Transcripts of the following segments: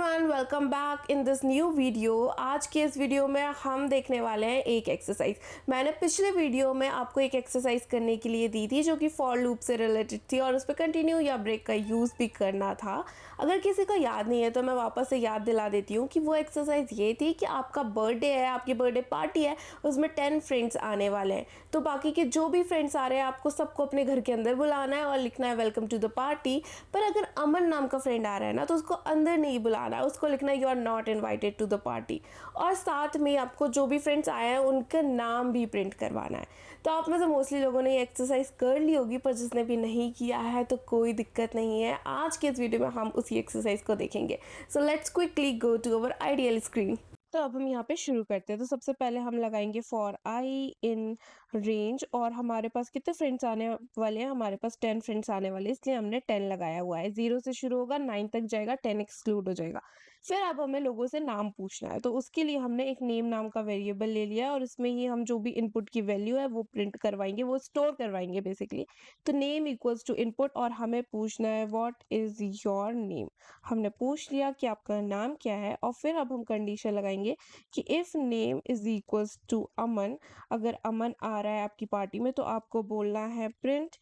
Everyone, welcome back in this new video. आज के इस वीडियो में हम देखने वाले हैं एक एक्सरसाइज। मैंने पिछले वीडियो में आपको एक एक्सरसाइज करने के लिए दी थी जो कि फॉर लूप से रिलेटेड थी और उस पर कंटिन्यू या ब्रेक का यूज़ भी करना था। अगर किसी को याद नहीं है तो मैं वापस से याद दिला देती हूँ कि वो एक्सरसाइज ये थी कि आपका बर्थडे है, आपकी बर्थडे पार्टी है, उसमें 10 फ्रेंड्स आने वाले हैं। तो बाकी के जो भी फ्रेंड्स आ रहे हैं आपको सबको अपने घर के अंदर बुलाना है और लिखना है वेलकम टू द पार्टी। पर अगर अमन नाम का फ्रेंड आ रहा है ना तो उसको अंदर नहीं बुलाना है, उसको लिखना है you are not invited to the party. और साथ में आपको जो भी फ्रेंड्स आए हैं उनका नाम भी प्रिंट करवाना है। तो आप में से मोस्टली लोगों ने ये एक्सरसाइज कर ली होगी, पर जिसने भी नहीं किया है तो कोई दिक्कत नहीं है। आज के इस वीडियो में हम उसी एक्सरसाइज को देखेंगे। So let's quickly go to our ideal screen. तो अब हम यहाँ पे शुरू करते हैं। तो सबसे पहले हम लगाएंगे फॉर आई इन रेंज, और हमारे पास कितने फ्रेंड्स आने वाले हैं, हमारे पास 10 फ्रेंड्स आने वाले हैं, इसलिए हमने 10 लगाया हुआ है। 0 से शुरू होगा, 9 तक जाएगा, 10 एक्सक्लूड हो जाएगा। फिर अब हमें लोगों से नाम पूछना है, तो उसके लिए हमने एक नेम नाम का वेरिएबल ले लिया है और इसमें ही हम जो भी इनपुट की वैल्यू है वो प्रिंट करवाएंगे, वो स्टोर करवाएंगे बेसिकली। तो नेम इक्वल्स टू इनपुट और हमें पूछना है व्हाट इज योर नेम। हमने पूछ लिया कि आपका नाम क्या है, और फिर अब हम कंडीशन लगाएंगे कि if name is equals to Aman, अगर अमन आ रहा है आपकी पार्टी में तो आपको बोलना है print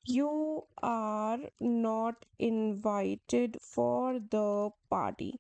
you are not invited for the party.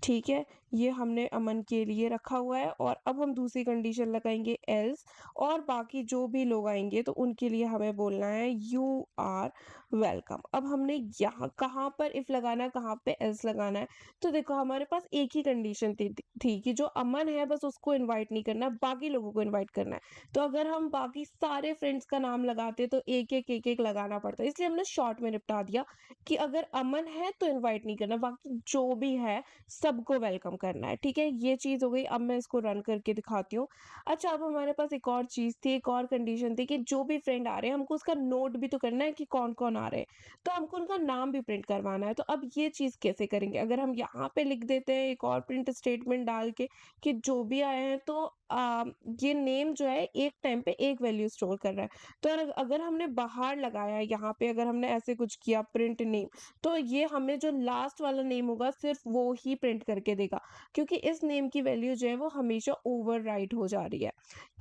ठीक है, ये हमने अमन के लिए रखा हुआ है। और अब हम दूसरी कंडीशन लगाएंगे एल्स, और बाकी जो भी लोग आएंगे तो उनके लिए हमें बोलना है यू आर वेलकम। अब हमने यहाँ कहाँ पर इफ लगाना है, कहाँ पे एल्स लगाना है। तो देखो हमारे पास एक ही कंडीशन थी कि जो अमन है बस उसको इनवाइट नहीं करना, बाकी लोगों को इनवाइट करना है। तो अगर हम बाकी सारे फ्रेंड्स का नाम लगाते तो एक एक लगाना पड़ता, इसलिए हमने शॉर्ट में निपटा दिया कि अगर अमन है तो इनवाइट नहीं करना, बाकी जो भी है सबको वेलकम करना है। ठीक है, ये चीज हो गई। अब मैं इसको रन करके दिखाती हूँ। अच्छा, अब हमारे पास एक और चीज थी, एक और कंडीशन थी कि जो भी फ्रेंड आ रहे हैं हमको उसका नोट भी तो करना है कि कौन कौन आ रहे हैं, तो हमको उनका नाम भी प्रिंट करवाना है। तो अब ये चीज कैसे करेंगे, अगर हम यहाँ पे लिख देते हैं एक और प्रिंट स्टेटमेंट डाल के कि जो भी आए हैं, तो ये नेम जो है एक टाइम पे एक वैल्यू स्टोर कर रहा है। तो अगर हमने बाहर लगाया है यहाँ पे, अगर हमने ऐसे कुछ किया प्रिंट नेम, तो ये हमें जो लास्ट वाला नेम होगा सिर्फ वो ही प्रिंट करके देगा, क्योंकि इस नेम की वैल्यू जो है वो हमेशा ओवरराइट हो जा रही है।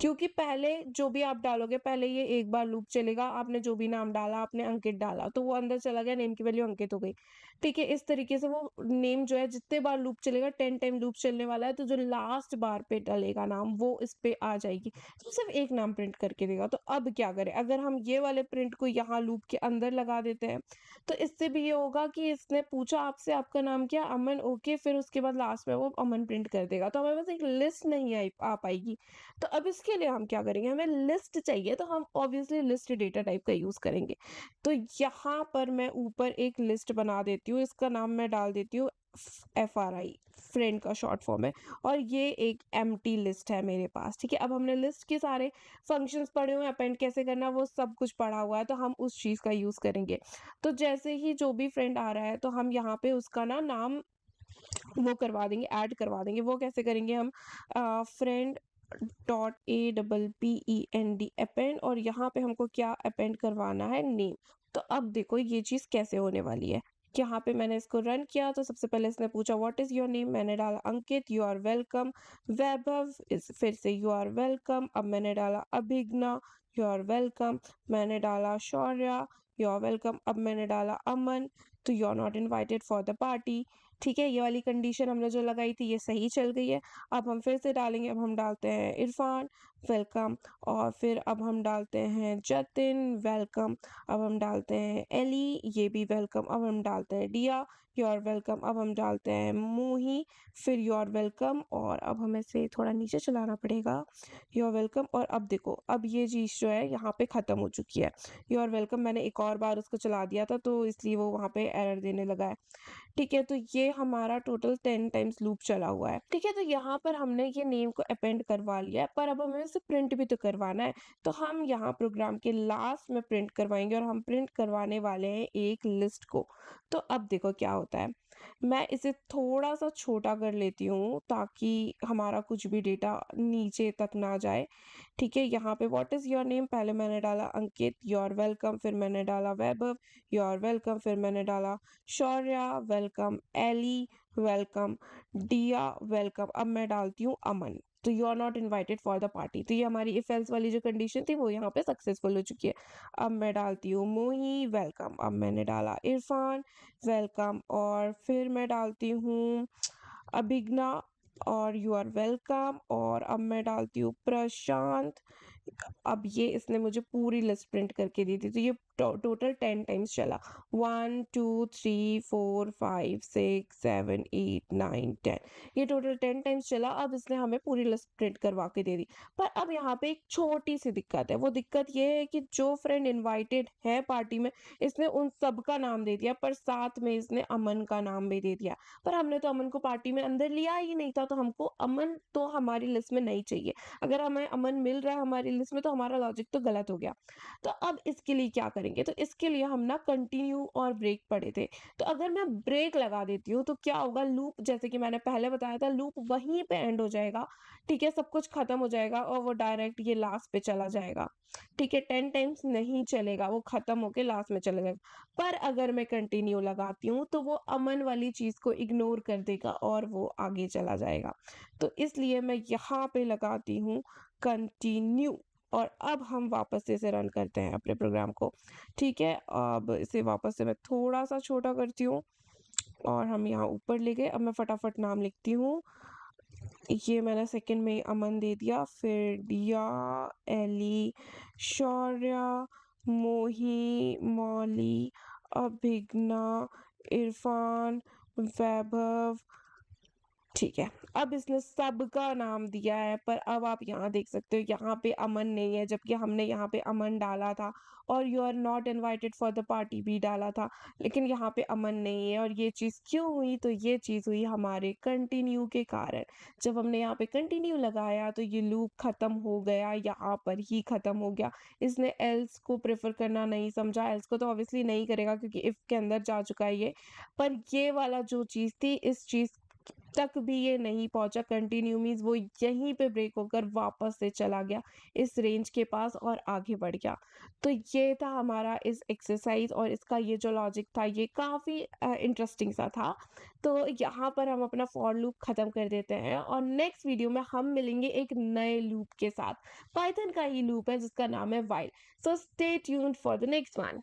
क्योंकि पहले जो भी आप डालोगे, पहले ये एक बार लूप चलेगा, आपने जो भी नाम डाला, आपने अंकित डाला तो वो अंदर चला गया, नेम की वैल्यू अंकित हो गई। ठीक है, इस तरीके से वो नेम जो है जितने बार लूप चलेगा, 10 टाइम लूप चलने वाला है, तो जो लास्ट बार पे डलेगा नाम वो इस पे आ जाएगी, तो सिर्फ एक नाम प्रिंट करके देगा। तो अब क्या करें, अगर हम ये वाले प्रिंट को यहाँ लूप के अंदर लगा देते हैं तो इससे भी ये होगा कि इसने पूछा आपसे आपका नाम क्या, अमन, ओके, फिर उसके बाद लास्ट में वो अमन प्रिंट कर देगा, तो हमें बस एक लिस्ट नहीं आ पाएगी। तो अब इसके लिए हम क्या करेंगे, हमें लिस्ट चाहिए, तो हम ऑब्वियसली लिस्ट डेटा टाइप का यूज करेंगे। तो यहाँ पर मैं ऊपर एक लिस्ट बना देती हूँ, इसका नाम मैं डाल देती हूँ FRI, फ्रेंड का शॉर्ट फॉर्म है, और ये एक एम्प्टी लिस्ट है मेरे पास। ठीक है, अब हमने लिस्ट के सारे फंक्शंस पढ़े हुए हैं, अपेंड कैसे करना वो सब कुछ पढ़ा हुआ है, तो हम उस चीज का यूज करेंगे। तो जैसे ही जो भी फ्रेंड आ रहा है तो हम यहाँ पे उसका नाम वो करवा देंगे, ऐड करवा देंगे। वो कैसे करेंगे, हम फ्रेंड डॉट APPEND अपेंड, और यहाँ पे हमको क्या अपेंड करवाना है, नेम। तो अब देखो ये चीज कैसे होने वाली है। यहाँ पे मैंने इसको रन किया तो सबसे पहले इसने पूछा व्हाट इज योर नेम, मैंने डाला अंकित, यू आर वेलकम। वैभव फिर से यू आर वेलकम। अब मैंने डाला अभिज्ञा, यू आर वेलकम। मैंने डाला शौर्या, यू आर वेलकम। अब मैंने डाला अमन, तो you are not invited for the party. ठीक है, ये वाली कंडीशन हमने जो लगाई थी ये सही चल गई है। अब हम फिर से डालेंगे, अब हम डालते हैं इरफान, वेलकम। और फिर अब हम डालते हैं जतिन, वेलकम। अब हम डालते हैं एली, ये भी वेलकम। अब हम डालते हैं डिया, यू आर वेलकम। अब हम डालते हैं मोही, फिर यू आर वेलकम। और अब हमें से थोड़ा नीचे चलाना पड़ेगा, यू आर वेलकम। और अब देखो, अब ये चीज जो है यहाँ पे खत्म हो चुकी है, यू आर वेलकम। मैंने एक और बार उसको चला दिया था तो इसलिए वो वहां पे एरर देने लगा है। ठीक है, तो ये हमारा टोटल 10 टाइम्स लूप चला हुआ है। ठीक है, तो यहाँ पर हमने ये नेम को अपेंड करवा लिया है, पर अब हमें इसे प्रिंट भी तो करवाना है। तो हम यहाँ प्रोग्राम के लास्ट में प्रिंट करवाएंगे, और हम प्रिंट करवाने वाले हैं एक लिस्ट को। तो अब देखो क्या होता है, मैं इसे थोड़ा सा छोटा कर लेती हूँ ताकि हमारा कुछ भी डेटा नीचे तक ना जाए। ठीक है, यहाँ पे व्हाट इज योर नेम, पहले मैंने डाला अंकित, यू आर वेलकम। फिर मैंने डाला वैभव, यू आर वेलकम। फिर मैंने डाला Shaurya, welcome. Ellie, welcome, Diya welcome. अब मैं डालती हूँ अमन, तो you are not invited for the party. तो ये हमारी इफ एल्स वाली जो कंडीशन थी वो यहाँ पे सक्सेसफुल हो चुकी है। अब मैं डालती हूँ मोही वेलकम, अब मैंने डाला इरफान वेलकम, और फिर मैं डालती हूँ अभिज्ञा और यू आर वेलकम, और अब मैं डालती हूँ प्रशांत। अब ये इसने मुझे पूरी लिस्ट प्रिंट करके दी थी, तो ये टोटल 10 टाइम्स चला। 1 2 3 4 5 6 7 8 9 10, ये टोटल 10 टाइम्स चला। अब इसने हमें पूरी लिस्ट प्रिंट करवा के दे दी। पर अब यहाँ पे एक छोटी सी दिक्कत है, वो दिक्कत ये है कि जो फ्रेंड इनवाइटेड है पार्टी में, इसने उन सब का नाम दे दिया, पर साथ में इसने अमन का नाम भी दे दिया। पर हमने तो अमन को पार्टी में अंदर लिया ही नहीं था, तो हमको अमन तो हमारी लिस्ट में नहीं चाहिए। अगर हमें अमन मिल रहा है हमारी लिस्ट में, तो हमारा लॉजिक तो गलत हो गया। तो अब इसके लिए क्या करेंगे, तो इसके लिए हम ना कंटिन्यू और ब्रेक पढ़े थे। तो अगर मैं ब्रेक लगा देती हूँ तो क्या होगा, लूप जैसे कि मैंने पहले बताया था, लूप वहीं पे एंड हो जाएगा। ठीक है, सब कुछ खत्म हो जाएगा और वो डायरेक्ट ये लास्ट पे चला जाएगा। ठीक है, 10 टाइम्स नहीं चलेगा, वो खत्म होके लास्ट में चला जाएगा। पर अगर मैं कंटिन्यू लगाती हूँ तो वो अमन वाली चीज को इग्नोर कर देगा और वो आगे चला जाएगा। तो इसलिए मैं यहाँ पे लगाती हूँ कंटिन्यू। और अब हम वापस से इसे रन करते हैं अपने प्रोग्राम को। ठीक है, अब इसे वापस से मैं थोड़ा सा छोटा करती हूँ और हम यहाँ ऊपर ले गए। अब मैं फटाफट नाम लिखती हूँ। ये मैंने सेकंड में अमन दे दिया, फिर दिया, एली, शौर्य, मोही, मौली, अभिज्ञा, इरफान, वैभव। ठीक है, अब इसने सबका नाम दिया है, पर अब आप यहाँ देख सकते हो यहाँ पे अमन नहीं है, जबकि हमने यहाँ पे अमन डाला था और you are not invited for the party भी डाला था, लेकिन यहाँ पे अमन नहीं है। और ये चीज़ क्यों हुई, तो ये चीज़ हुई हमारे कंटिन्यू के कारण। जब हमने यहाँ पे कंटिन्यू लगाया तो ये लूप खत्म हो गया, यहाँ पर ही खत्म हो गया। इसने एल्स को प्रेफर करना नहीं समझा, एल्स को तो ऑब्वियसली नहीं करेगा क्योंकि इफ के अंदर जा चुका है ये। पर ये वाला जो चीज़ थी, इस चीज़ तक भी ये नहीं पहुंचा। कंटिन्यू मींस वो यहीं पे ब्रेक होकर वापस से चला गया इस रेंज के पास और आगे बढ़ गया। तो ये था हमारा इस एक्सरसाइज, और इसका ये जो लॉजिक था ये काफ़ी इंटरेस्टिंग सा था। तो यहाँ पर हम अपना फॉर लूप ख़त्म कर देते हैं और नेक्स्ट वीडियो में हम मिलेंगे एक नए लूप के साथ। पाइथन का ही लूप है जिसका नाम है while. So stay tuned for the next one.